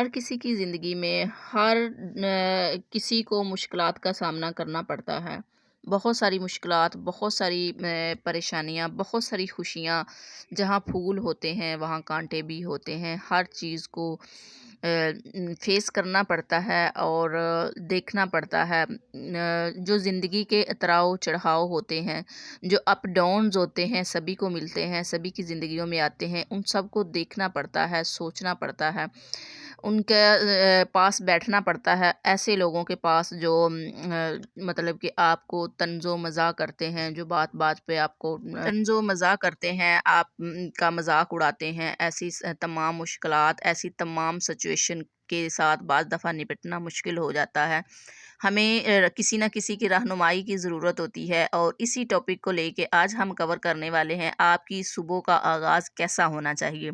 ہر کسی کی زندگی میں کسی کو مشکلات کا سامنا کرنا پڑتا ہے۔ بہت ساری مشکلات، بہت ساری پریشانیاں، بہت ساری خوشیاں۔ جہاں پھول ہوتے ہیں وہاں کانٹے بھی ہوتے ہیں۔ ہر چیز کو فیس کرنا پڑتا ہے اور دیکھنا پڑتا ہے۔ جو زندگی کے اتراؤ چڑھاؤ ہوتے ہیں، جو اپ ڈاؤنز ہوتے ہیں، سبھی کو ملتے ہیں، سبھی کی زندگیوں میں آتے ہیں، ان سب کو دیکھنا پڑتا ہے، سوچنا پڑتا ہے، ان کے پاس بیٹھنا پڑتا ہے، ایسے لوگوں کے پاس جو مطلب کہ آپ کو طنز و مزاح کرتے ہیں، جو بات بات پہ آپ کو طنز و مزاح کرتے ہیں، آپ کا مذاق اڑاتے ہیں۔ ایسی تمام مشکلات، ایسی تمام سچویشن کے ساتھ بعض دفعہ نپٹنا مشکل ہو جاتا ہے۔ ہمیں کسی نہ کسی کی رہنمائی کی ضرورت ہوتی ہے، اور اسی ٹاپک کو لے کے آج ہم کور کرنے والے ہیں، آپ کی صبح کا آغاز کیسا ہونا چاہیے۔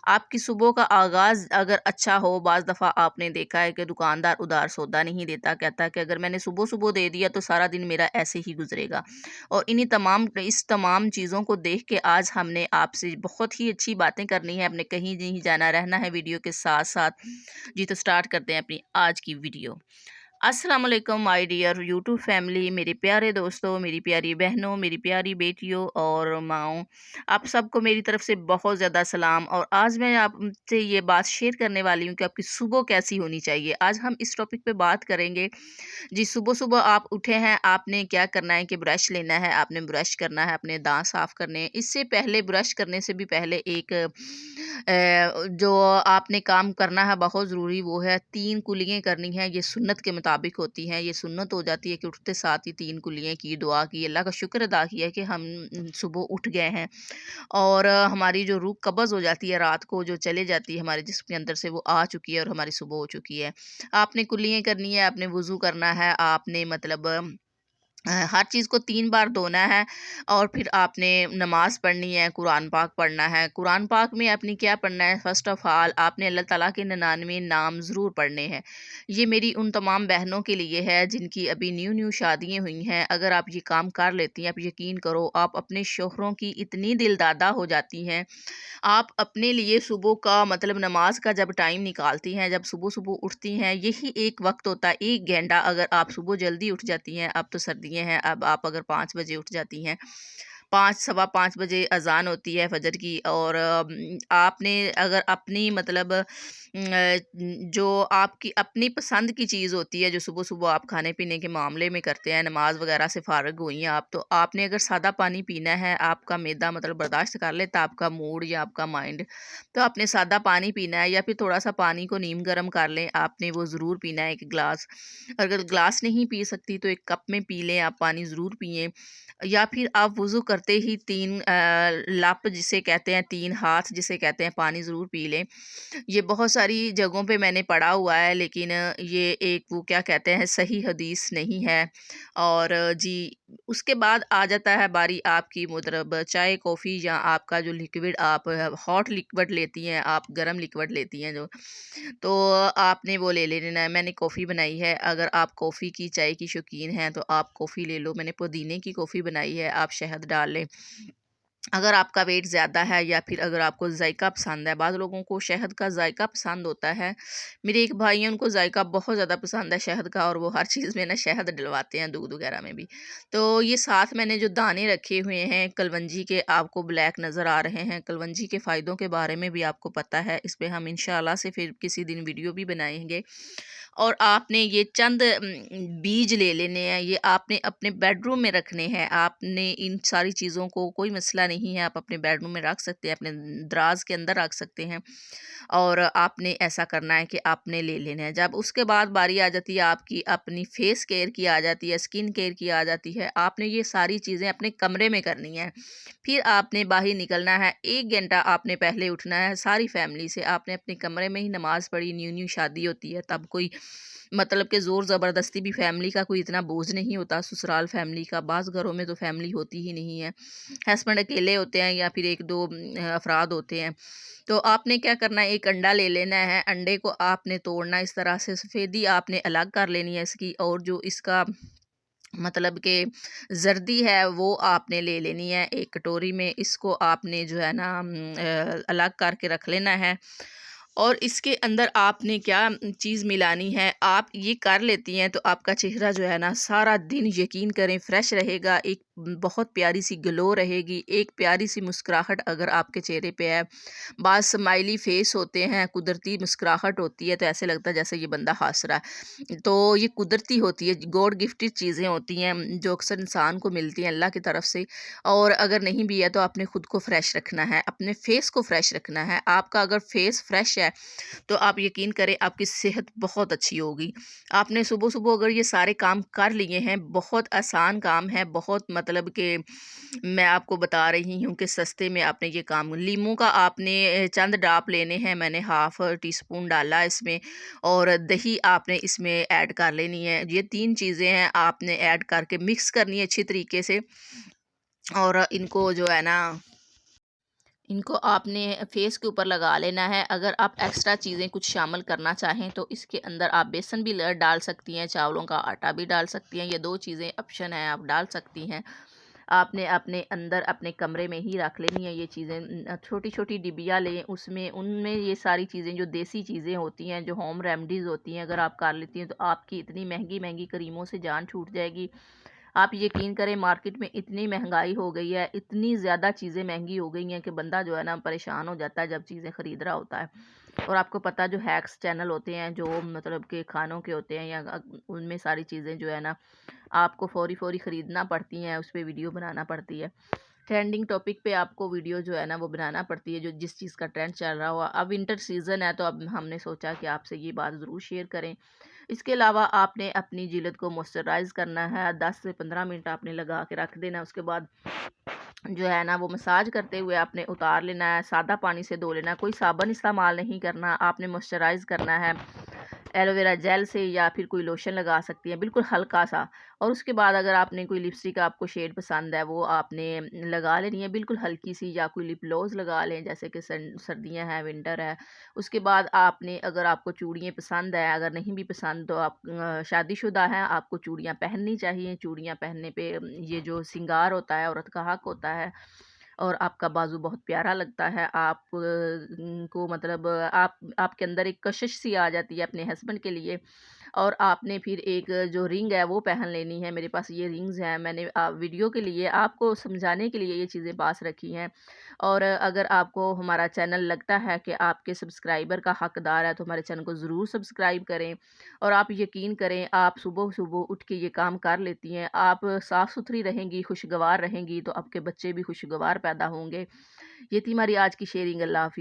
آپ کی صبح کا آغاز اگر اچھا ہو، بعض دفعہ آپ نے دیکھا ہے کہ دکاندار ادھار سودا نہیں دیتا، کہتا ہے کہ اگر میں نے صبح صبح دے دیا تو سارا دن میرا ایسے ہی گزرے گا۔ اور اس تمام چیزوں کو دیکھ کے آج ہم نے آپ سے بہت ہی اچھی باتیں کرنی ہے، اپنے کہیں نہیں جانا، رہنا ہے ویڈیو کے ساتھ ساتھ۔ جی تو سٹارٹ کرتے ہیں اپنی آج کی ویڈیو۔ السلام علیکم مائی ڈیئر یوٹیوب فیملی، میرے پیارے دوستوں، میری پیاری بہنوں، میری پیاری بیٹیوں اور ماؤں، آپ سب کو میری طرف سے بہت زیادہ سلام۔ اور آج میں آپ سے یہ بات شیئر کرنے والی ہوں کہ آپ کی صبح کیسی ہونی چاہیے۔ آج ہم اس ٹاپک پہ بات کریں گے۔ جی صبح صبح آپ اٹھے ہیں، آپ نے کیا کرنا ہے کہ برش لینا ہے، آپ نے برش کرنا ہے، اپنے دانت صاف کرنے ہیں۔ اس سے پہلے، برش کرنے سے بھی پہلے ایک جو آپ نے کام کرنا ہے بہت ضروری، وہ ہے 3 کلیاں کرنی ہیں۔ یہ سنت کے مطابق ہوتی ہیں، یہ سنت ہو جاتی ہے کہ اٹھتے ساتھ ہی 3 کلیاں کی، دعا کی، اللہ کا شکر ادا کیا کہ ہم صبح اٹھ گئے ہیں، اور ہماری جو روح قبض ہو جاتی ہے رات کو، جو چلے جاتی ہے ہمارے جسم کے اندر سے، وہ آ چکی ہے اور ہماری صبح ہو چکی ہے۔ آپ نے کلیاں کرنی ہے، آپ نے وضو کرنا ہے، آپ نے مطلب ہر چیز کو 3 بار دھونا ہے، اور پھر آپ نے نماز پڑھنی ہے، قرآن پاک پڑھنا ہے۔ قرآن پاک میں آپ نے کیا پڑھنا ہے؟ فرسٹ آف آل آپ نے اللہ تعالیٰ کے 99 نام ضرور پڑھنے ہیں۔ یہ میری ان تمام بہنوں کے لیے ہے جن کی ابھی نیو شادیاں ہوئی ہیں۔ اگر آپ یہ کام کر لیتی ہیں، آپ یقین کرو آپ اپنے شوہروں کی اتنی دل دادہ ہو جاتی ہیں۔ آپ اپنے لیے صبح کا مطلب نماز کا جب ٹائم نکالتی ہیں، جب صبح صبح اٹھتی ہیں، یہی ایک وقت ہوتا ہے، 1 گھنٹہ۔ اگر آپ صبح جلدی اٹھ جاتی ہیں، اب تو سردیاں ہیں، اب آپ اگر 5 بجے اٹھ جاتی ہیں، 5 سوا 5 بجے اذان ہوتی ہے فجر کی، اور آپ نے اگر اپنی مطلب جو آپ کی اپنی پسند کی چیز ہوتی ہے، جو صبح صبح آپ کھانے پینے کے معاملے میں کرتے ہیں، نماز وغیرہ سے فارغ ہوئی ہیں آپ، تو آپ نے اگر سادہ پانی پینا ہے، آپ کا معدہ مطلب برداشت کر لیتا، آپ کا موڈ یا آپ کا مائنڈ، تو آپ نے سادہ پانی پینا ہے، یا پھر تھوڑا سا پانی کو نیم گرم کر لیں، آپ نے وہ ضرور پینا ہے 1 گلاس۔ اگر گلاس نہیں پی سکتی تو 1 کپ میں پی لیں، آپ پانی ضرور پئیں۔ یا پھر آپ وضو کرتے ہی 3 لپ جسے کہتے ہیں، 3 ہاتھ جسے کہتے ہیں، پانی ضرور پی لیں۔ یہ بہت ساری جگہوں پہ میں نے پڑھا ہوا ہے، لیکن یہ ایک وہ کیا کہتے ہیں، صحیح حدیث نہیں ہے۔ اور جی اس کے بعد آ جاتا ہے باری آپ کی مطلب چائے کافی، یا آپ کا جو لیکوڈ، آپ ہاٹ لیکوڈ لیتی ہیں، آپ گرم لیکوڈ لیتی ہیں جو، تو آپ نے وہ لے لینا ہے۔ میں نے کافی بنائی ہے، اگر آپ کافی کی، چائے کی شوقین ہیں تو آپ کافی لے لو۔ میں نے پودینے کی کافی بنائی ہے، آپ شہد ڈال لیں اگر آپ کا ویٹ زیادہ ہے، یا پھر اگر آپ کو ذائقہ پسند ہے۔ بعض لوگوں کو شہد کا ذائقہ پسند ہوتا ہے، میرے ایک بھائی ہیں، ان کو ذائقہ بہت زیادہ پسند ہے شہد کا، اور وہ ہر چیز میں نا شہد ڈلواتے ہیں، دودھ وغیرہ میں بھی۔ تو یہ ساتھ میں نے جو دانے رکھے ہوئے ہیں کلونجی کے، آپ کو بلیک نظر آ رہے ہیں، کلونجی کے فائدوں کے بارے میں بھی آپ کو پتہ ہے، اس پہ ہم انشاءاللہ سے پھر کسی دن ویڈیو بھی بنائیں گے۔ اور آپ نے یہ چند بیج لے لینے ہیں، یہ آپ نے اپنے بیڈ روم میں رکھنے ہیں۔ آپ نے ان ساری چیزوں کو، کوئی مسئلہ نہیں ہے، آپ اپنے بیڈ روم میں رکھ سکتے ہیں، اپنے دراز کے اندر رکھ سکتے ہیں، اور آپ نے ایسا کرنا ہے کہ آپ نے لے لینا ہے۔ جب اس کے بعد باری آ جاتی ہے آپ کی اپنی فیس کیئر کی، آ جاتی ہے اسکن کیئر کی، آ جاتی ہے، آپ نے یہ ساری چیزیں اپنے کمرے میں کرنی ہیں۔ پھر آپ نے باہر نکلنا ہے، 1 گھنٹہ آپ نے پہلے اٹھنا ہے، ساری فیملی سے آپ نے اپنے کمرے میں ہی نماز پڑھی۔ نیو شادی ہوتی ہے تب کوئی مطلب کہ زور زبردستی بھی فیملی کا کوئی اتنا بوجھ نہیں ہوتا، سسرال فیملی کا، بعض گھروں میں تو فیملی ہوتی ہی نہیں ہے، ہسبینڈ اکیلے ہوتے ہیں، یا پھر 1-2 افراد ہوتے ہیں۔ تو آپ نے کیا کرنا ہے، 1 انڈا لے لینا ہے، انڈے کو آپ نے توڑنا اس طرح سے، سفیدی آپ نے الگ کر لینی ہے اس کی، اور جو اس کا مطلب کہ زردی ہے وہ آپ نے لے لینی ہے 1 کٹوری میں۔ اس کو آپ نے جو ہے نا الگ کر کے رکھ لینا ہے، اور اس کے اندر آپ نے کیا چیز ملانی ہے، آپ یہ کر لیتی ہیں تو آپ کا چہرہ جو ہے نا سارا دن یقین کریں فریش رہے گا، ایک بہت پیاری سی گلو رہے گی، ایک پیاری سی مسکراہٹ اگر آپ کے چہرے پہ ہے، بعض اسمائلی فیس ہوتے ہیں، قدرتی مسکراہٹ ہوتی ہے تو ایسے لگتا ہے جیسے یہ بندہ ہنس رہا ہے، تو یہ قدرتی ہوتی ہے، گاڈ گفٹڈ چیزیں ہوتی ہیں جو اکثر انسان کو ملتی ہیں اللہ کی طرف سے۔ اور اگر نہیں بھی ہے تو آپ نے خود کو فریش رکھنا ہے، اپنے فیس کو فریش رکھنا ہے۔ آپ کا اگر فیس فریش ہے تو آپ یقین کریں آپ کی صحت بہت اچھی ہوگی۔ آپ نے صبح صبح اگر یہ سارے کام کر لیے ہیں، بہت آسان کام ہے، بہت مطلب کہ میں آپ کو بتا رہی ہوں کہ سستے میں آپ نے یہ کام، لیموں کا آپ نے چند ڈراپ لینے ہیں، میں نے ہاف ٹی اسپون ڈالا اس میں، اور دہی آپ نے اس میں ایڈ کر لینی ہے۔ یہ 3 چیزیں ہیں آپ نے ایڈ کر کے مکس کرنی ہے اچھی طریقے سے، اور ان کو جو ہے نا ان کو آپ نے فیس کے اوپر لگا لینا ہے۔ اگر آپ ایکسٹرا چیزیں کچھ شامل کرنا چاہیں تو اس کے اندر آپ بیسن بھی ڈال سکتی ہیں، چاولوں کا آٹا بھی ڈال سکتی ہیں، یہ 2 چیزیں آپشن ہیں، آپ ڈال سکتی ہیں۔ آپ نے اپنے اندر اپنے کمرے میں ہی رکھ لینی ہیں یہ چیزیں، چھوٹی چھوٹی ڈبیاں لیں، اس میں ان میں یہ ساری چیزیں جو دیسی چیزیں ہوتی ہیں، جو ہوم ریمیڈیز ہوتی ہیں، اگر آپ کر لیتی ہیں تو آپ کی اتنی مہنگی مہنگی کریموں سے جان چھوٹ جائے گی۔ آپ یقین کریں مارکیٹ میں اتنی مہنگائی ہو گئی ہے، اتنی زیادہ چیزیں مہنگی ہو گئی ہیں کہ بندہ جو ہے نا پریشان ہو جاتا ہے جب چیزیں خرید رہا ہوتا ہے۔ اور آپ کو پتہ جو ہیکس چینل ہوتے ہیں جو مطلب کہ کھانوں کے ہوتے ہیں، یا ان میں ساری چیزیں جو ہے نا آپ کو فوری فوری خریدنا پڑتی ہیں، اس پہ ویڈیو بنانا پڑتی ہے، ٹرینڈنگ ٹاپک پہ آپ کو ویڈیو جو ہے نا وہ بنانا پڑتی ہے، جو جس چیز کا ٹرینڈ چل رہا ہوا۔ اب ونٹر سیزن ہے تو اب ہم نے سوچا کہ آپ سے یہ بات ضرور شیئر کریں۔ اس کے علاوہ آپ نے اپنی جلد کو موئسچرائز کرنا ہے، 10 سے 15 منٹ آپ نے لگا کے رکھ دینا ہے، اس کے بعد جو ہے نا وہ مساج کرتے ہوئے آپ نے اتار لینا ہے، سادہ پانی سے دھو لینا ہے، کوئی صابن استعمال نہیں کرنا، آپ نے موئسچرائز کرنا ہے ایلو ویرا جیل سے، یا پھر کوئی لوشن لگا سکتی ہیں بالکل ہلکا سا، اور اس کے بعد اگر آپ نے کوئی لپسٹک آپ کو شیڈ پسند ہے وہ آپ نے لگا لینی ہے بالکل ہلکی سی، یا کوئی لپ گلوز لگا لیں جیسے کہ سردیاں ہیں، ونٹر ہے۔ اس کے بعد آپ نے اگر آپ کو چوڑیاں پسند ہے، اگر نہیں بھی پسند تو آپ شادی شدہ ہیں، آپ کو چوڑیاں پہننی چاہیے، چوڑیاں پہننے پہ یہ جو سنگار ہوتا ہے عورت کا حق ہوتا ہے، اور آپ کا بازو بہت پیارا لگتا ہے، آپ کو مطلب آپ کے اندر ایک کشش سی آ جاتی ہے اپنے ہسبینڈ کے لیے۔ اور آپ نے پھر ایک جو رنگ ہے وہ پہن لینی ہے، میرے پاس یہ رنگز ہیں، میں نے ویڈیو کے لیے آپ کو سمجھانے کے لیے یہ چیزیں پاس رکھی ہیں۔ اور اگر آپ کو ہمارا چینل لگتا ہے کہ آپ کے سبسکرائبر کا حقدار ہے تو ہمارے چینل کو ضرور سبسکرائب کریں، اور آپ یقین کریں آپ صبح صبح اٹھ کے یہ کام کر لیتی ہیں، آپ صاف ستھری رہیں گی، خوشگوار رہیں گی، تو آپ کے بچے بھی خوشگوار پیدا ہوں گے۔ یہ تھی ہماری آج کی شیئرنگ۔ اللہ حافظ۔